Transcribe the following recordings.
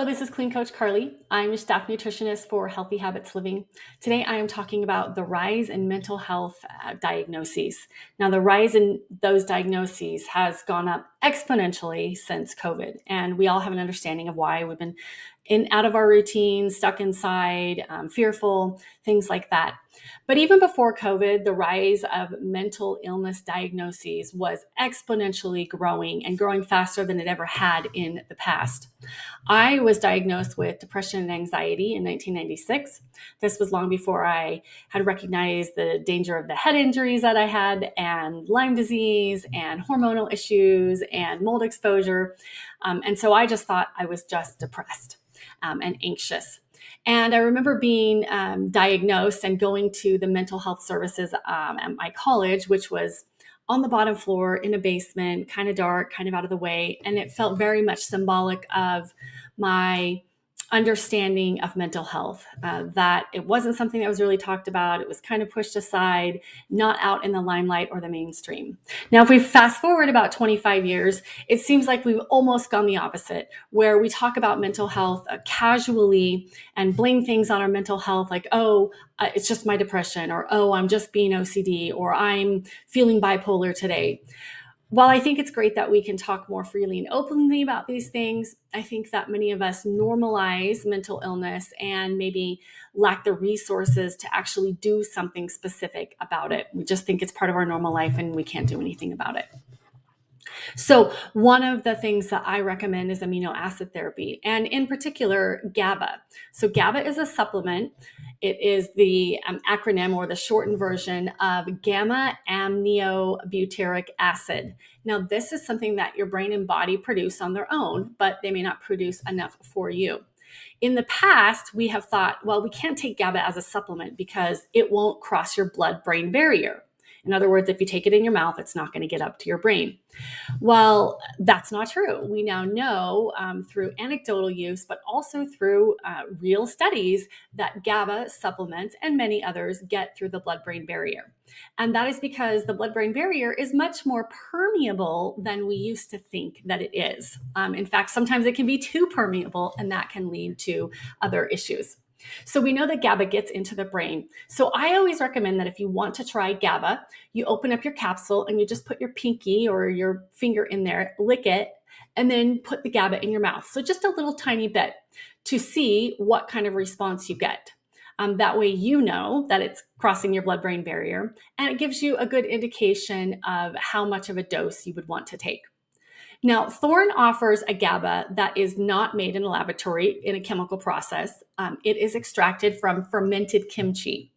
Hello, this is Clean Coach Carly. I'm a staff nutritionist for Healthy Habits Living. Today, I am talking about the rise in mental health diagnoses. Now, the rise in those diagnoses has gone up exponentially since COVID, and we all have an understanding of why. We've been out of our routines, stuck inside, fearful, things like that. But even before COVID, the rise of mental illness diagnoses was exponentially growing and growing faster than it ever had in the past. I was diagnosed with depression and anxiety in 1996. This was long before I had recognized the danger of the head injuries that I had, and Lyme disease, and hormonal issues, and mold exposure. And so I just thought I was just depressed and anxious. And I remember being diagnosed and going to the mental health services at my college, which was on the bottom floor in a basement, kind of dark, kind of out of the way. And it felt very much symbolic of my understanding of mental health, that it wasn't something that was really talked about. It was kind of pushed aside, not out in the limelight or the mainstream. Now, if we fast forward about 25 years, it seems like we've almost gone the opposite, where we talk about mental health casually and blame things on our mental health, like, it's just my depression, or, I'm just being OCD, or I'm feeling bipolar today. While I think it's great that we can talk more freely and openly about these things, I think that many of us normalize mental illness and maybe lack the resources to actually do something specific about it. We just think it's part of our normal life and we can't do anything about it. So one of the things that I recommend is amino acid therapy, and in particular, GABA. So GABA is a supplement. It is the acronym or the shortened version of gamma aminobutyric acid. Now, this is something that your brain and body produce on their own, but they may not produce enough for you. In the past, we have thought, well, we can't take GABA as a supplement because it won't cross your blood-brain barrier. In other words, if you take it in your mouth, it's not going to get up to your brain. Well, that's not true. We now know through anecdotal use, but also through real studies, that GABA supplements and many others get through the blood-brain barrier. And that is because the blood-brain barrier is much more permeable than we used to think that it is. In fact, sometimes it can be too permeable, and that can lead to other issues. So we know that GABA gets into the brain. So I always recommend that if you want to try GABA, you open up your capsule and you just put your pinky or your finger in there, lick it, and then put the GABA in your mouth. So just a little tiny bit to see what kind of response you get. That way you know that it's crossing your blood-brain barrier, and it gives you a good indication of how much of a dose you would want to take. Now, Thorne offers a GABA that is not made in a laboratory in a chemical process. It is extracted from fermented kimchi.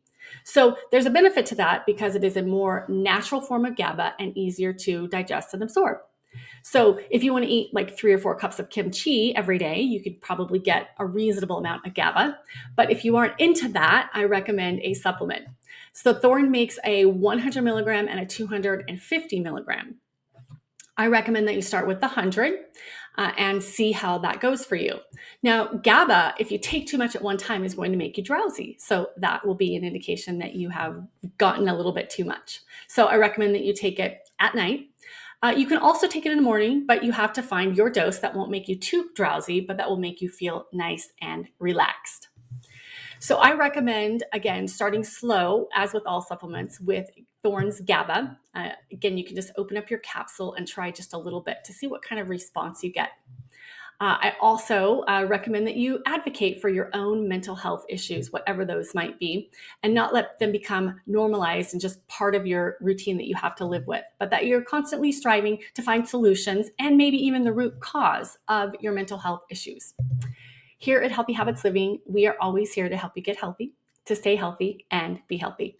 So there's a benefit to that because it is a more natural form of GABA and easier to digest and absorb. So if you want to eat like 3 or 4 cups of kimchi every day, you could probably get a reasonable amount of GABA. But if you aren't into that, I recommend a supplement. So Thorne makes a 100 milligram and a 250 milligram. I recommend that you start with the 100 and see how that goes for you. Now, GABA, if you take too much at one time, is going to make you drowsy. So that will be an indication that you have gotten a little bit too much. So I recommend that you take it at night. You can also take it in the morning, but you have to find your dose that won't make you too drowsy, but that will make you feel nice and relaxed. So I recommend, again, starting slow, as with all supplements, with Thorne's GABA. Again, you can just open up your capsule and try just a little bit to see what kind of response you get. I also recommend that you advocate for your own mental health issues, whatever those might be, and not let them become normalized and just part of your routine that you have to live with, but that you're constantly striving to find solutions and maybe even the root cause of your mental health issues. Here at Healthy Habits Living, we are always here to help you get healthy, to stay healthy, and be healthy.